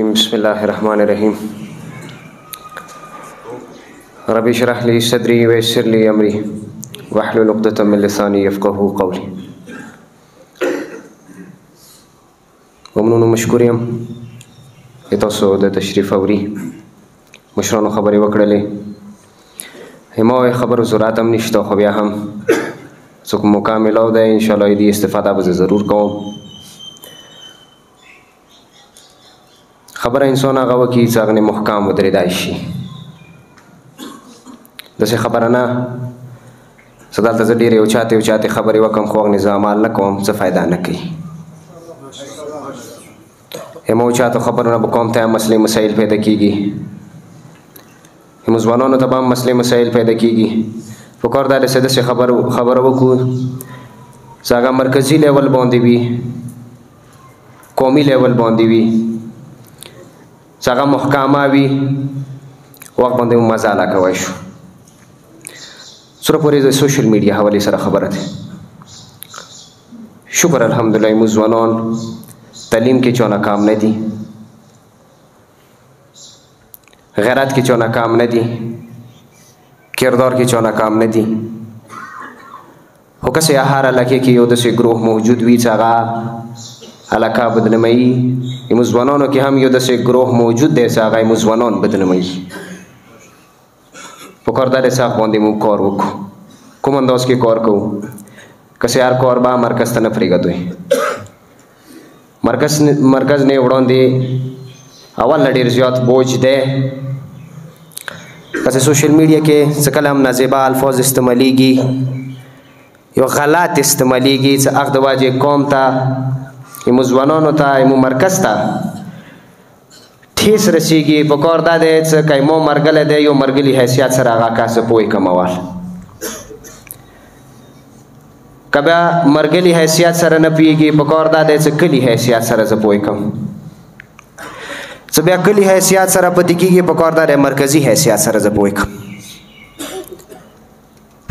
बिस्मिल्लाहिर्रहमानिर्रहीम। रब्बि इश्रह ली सदरी वयस्सिर ली अमरी वहलुल उक़दतम मिन लिसानी यफ़क़हू क़ौली। वमनुन मशकूरियम तاسو د تشریف اوري مشرانو خبرې وکړلې، همو خبرو ضرورت هم نشته، خو بیا هم څوک موقع ملاو ده ان شاء الله دې استفاده به ضرور کوم. خبره انسان هغه وکړي چې هغه محکم ودرېدای شي، داسې خبره نه چې دلته زه ډېرې اوچاتې خبرې وکړم خو هغه نظام عمل نه کوم، څه فایده نه کوي. همو اوچاتو خبرونه به قوم ته هم مسلې مسایل پیدا کېږي، همو ځوانانو ته به هم مسلې مسایل پیدا کېږي. پکار دا دی چې داسې خبره وکړو چې هغه مرکزي لیول باندې وي، قومي لیول باندې وي، چې هغه محکمه وي، وخت باندې مو مزاله کوی شو. څومره پورې د سوشل میډیا حوالې سره خبره ده. شکر الحمدلله موږ ځوانان تعلیم کې چا ناکام نه دي، غیرت کې چا ناکام نه دي، کردار کې چا ناکام نه دي. خو که څه هر علاقې کې یو داسې گروه موجود وي چې هغه علاقه بدناموي، زموږ ځوانانو کې هم یو داسې گروه موجود دی چې هغه زموږ ځوانان بدناموي. پکار دا دی چې هغه باندې موږ کار وکړو، کوم انداز کې کار کوو. که څه هر کار به مرکز ته نه پرېږدوئ، مرکز نه وړاندې اول نه ډېر زیات بوج دی. که څه سوشل میډیا کې څه کله هم نازیبه الفاظ استعمالیږي، یو غلط استعمالیږي چې هغه د وجې قوم ته، زموږ ځوانانو ته، زموږ مرکز ته ټیس رسیږي. پکار دا دی چې که مو مرګلی دی یو مرګلي حیثیت سره هغه کس پوهې کمول، که بیا مرګلي حیثیت سره نه پوهېږي پکار دا دی چې کلي حیثیت سره زه پوهې کړم. چې بیا کلي حیثیت سره پاتې کېږي پکار دا دی مرکزي حیثیت سره زه پوهې کړم.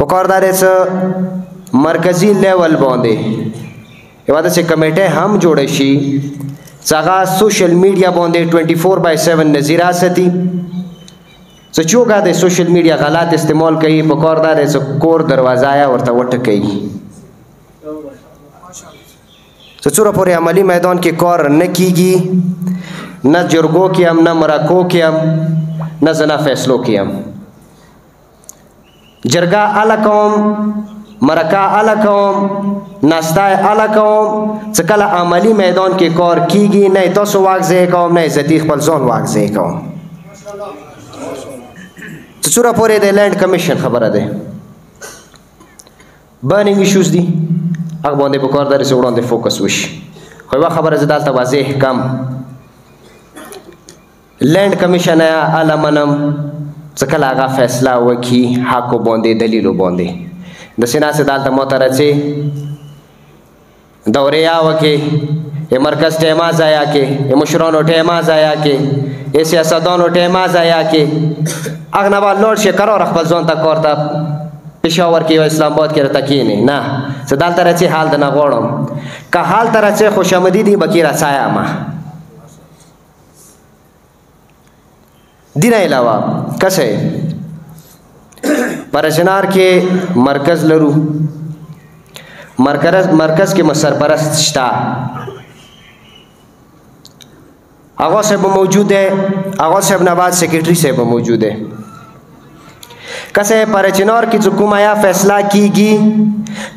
پکار دا دی چې مرکزي لیول باندې یوه داسې کمیټۍ هم جوړه شي چې هغه سوشل میډیا باندې 24/7 نظیره ساتي. چې څوک د سوشل میډیا غلط استعمال کوي پکار دا دی چې کور دروازه یې ورته وټکوي. چې څومره پورې عملي میدان کې کار نه کېږي، نه جرګو کې هم، نه مرکو کې هم، نه زه فیصلو کې هم. جرګه اله کوم، مرکه اله کوم، ناسته اله کوم، چې کله عملي میدان کې کار کېږي نه یې تاسو واک ضایع کوم، نه یې زه خپل ځان واک ضایع کوم. چې څومره پورې د لینډ کمیشن خبره ده، برنینګ ایشوز دي، هغه باندې پکار دا دی چې وړاندې فوکس وشي. خو یوه خبره زه دلته واضح کم، لینډ کمیشن اله منم چې کله هغه فیصله وکړي حقو باندې، دلیلو باندې. داسې نه چې دلته ما ته راځې دورې وکړې، مرکز ټیمه ضایع کړې، مشرانو ټیمه ضایع کړې، سیاستدانو ټیمه ضایع کړې، هغه نه به لاړ شي قرار خپل ځان ته کار ته پېښور کې یا اسلام آباد کې راته کښېنې. نه، چې دلته راځې حال ته نه غواړم، که حال ته راځې خوشامدي دي به کې راڅایم. دې نه علاوه که څه پرچنار کې مرکز لرو، مرکز کې سرپرست شته، آغا صاحب موجود ہے، آغا صاحب نواز سیکرٹری صاحب موجود ہے. کسے پرچنار کی حکومت یا فیصلہ کیږي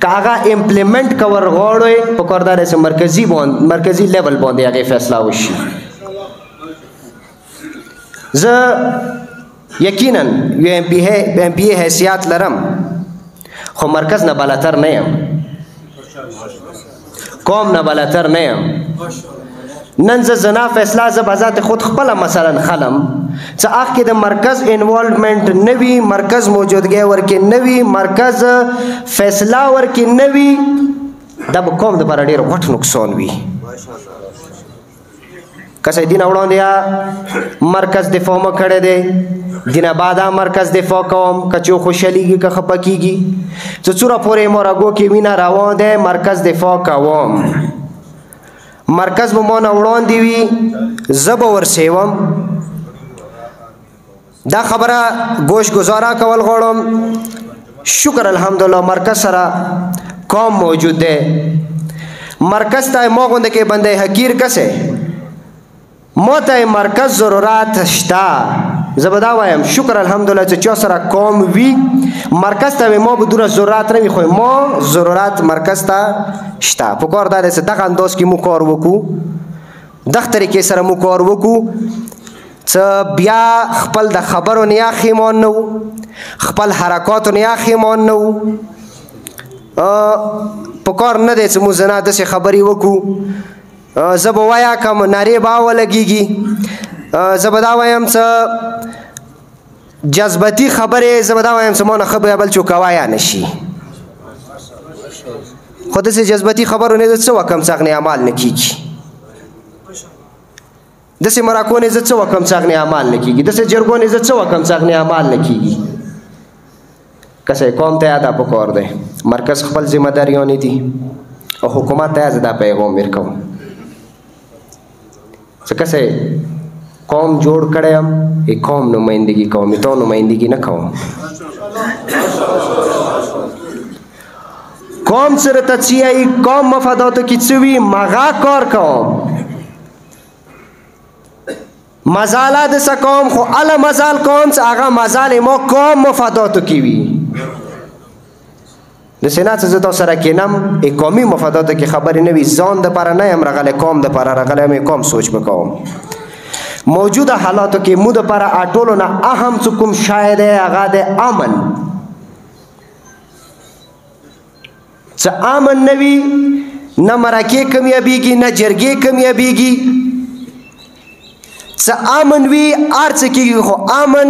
که هغه امپلیمنٹ کور غواړي پکار دا دی چې مرکزي لیول باندې هغه فیصله وشي. زه یقینا یو ایم پی حیثیت لرم خو مرکز نه بالاتر نه یم، قوم نه بالاتر نه یم. نن زه فیصله زه به ذات خود خپله مثلا خلم چې هغه کې د مرکز انوالومنټ نه وي، مرکز موجودګۍ ورکې نه وي، مرکز فیصله ورکې نه وي، دا به قوم دپاره ډېر غټ نقصان وي. که څه دینه وړاندې مرکز دفاع مه کړی دی، دینه بعد مرکز دفاع کوم، که چې خوشحالیږي که خفه کېږي، چې څومره پورې مو رګو کې وینه روان دی مرکز دفاع کوم. مرکز به مونه وړاندې وي زه به ورسیوم دا خبره گوش گزاره کول غواړم شکر الحمدلله مرکز سره قوم موجود دی مرکز ته ما غونده کې بنده حقیر کسه ما ته مرکز ضرورت شته زه به دا وایم شکر الحمدلله چې چا سره قوم وي مرکز ته ما به دوره ضرورت نه وي خو ما ضرورت مرکز ته شته پکار دا دی چې دغه انداز کې مو کار وکړو دغه طریقې سره مو کار وکړو چې بیا خپل د خبرو نه یاخیمان نه وو خپل حرکاتو نه یاخیمان نه وو پکار نه دی چې مو زه نه داسې خبرې وکړو زه به وایا کم نارې به ولګېږي زه به دا وایم چې جذبتي خبرې زه به دا وایم چې ما نه ښه بیا بل څوک وایا نه شي خو داسې جذبتي خبرو نه زه څه وکړم چې هغې عمل نه کېږي داسې مراکو نه زه څه وکړم چې هغې عمل نه کېږي داسې جرګو نه زه څه وکړم چې هغې عمل نه کېږي کسې قوم ته دا پکار دی مرکز خپل ذمه داریانې دي او حکومت ته زه دا پیغام ورکوم چې کسې قوم جوړ کړی یم قوم نمایندګي کوم تا نمایندګي نه کوم قوم سره ته چې ای قوم مفاداتو کې څه وي مغه کار کوم مزاله داسې کوم خو اله مزال کوم چې هغه مزال ما قوم مفاداتو کې وي داسې نه چې زه تا سره کینم قومي مفاداتو کې خبرې نه وي ځان دپاره نه یم راغلی قوم دپاره راغلی یم قوم سوچ به کوم موجوده حالاتو کې مو دپاره ټولو نه اهم څه کوم شی دی هغه دی امن چې امن نه وي نه مرکې کمیابېږي نه جرګې کمیابېږي چې امن وي هر څه کېږي خو امن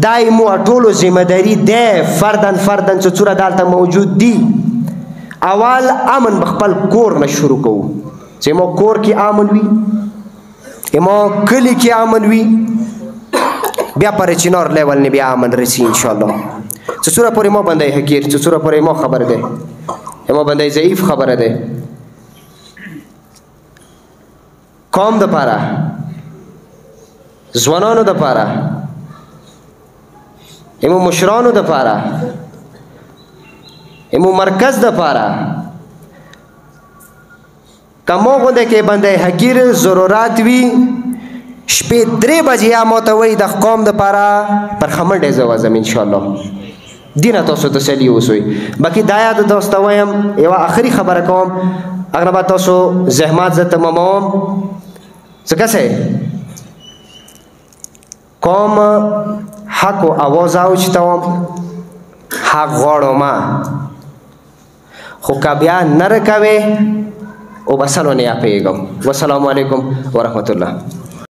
دای مو ټولو ذمه داري دی فردن چې څوره دلته موجود دي اول امن به خپل کور نه شروع کوو چې ما کور کې امن وي ما کلی کې امن وي بیا پر چنار لیول نه بیا امن رسی انشاءالله چې څوره پورې ما بندی حقیر چې څوره پورې ما خبر دی ما بندی ضعیف خبره دی قوم دپاره ځوانانو دپاره امو مشرانو دپاره امو مرکز دپاره کمو غونده کې بنده حقیر ضرورت وي شپې 3 بجې یا ما ته وایي د قوم دپاره پر خمنډې زه وځم انشاءالله دینه تاسو تسلي اوسئ باقي دا یاد تاسو ته وایم یوه آخري خبره کوم هغه نه به تاسو زحمت زه تماموم ځکه څه قوم حق و آواز اوچتوم حق غواړم خو که بیا نه رکوې او بسلو نه یې پوهېږم والسلام علیکم ورحمت الله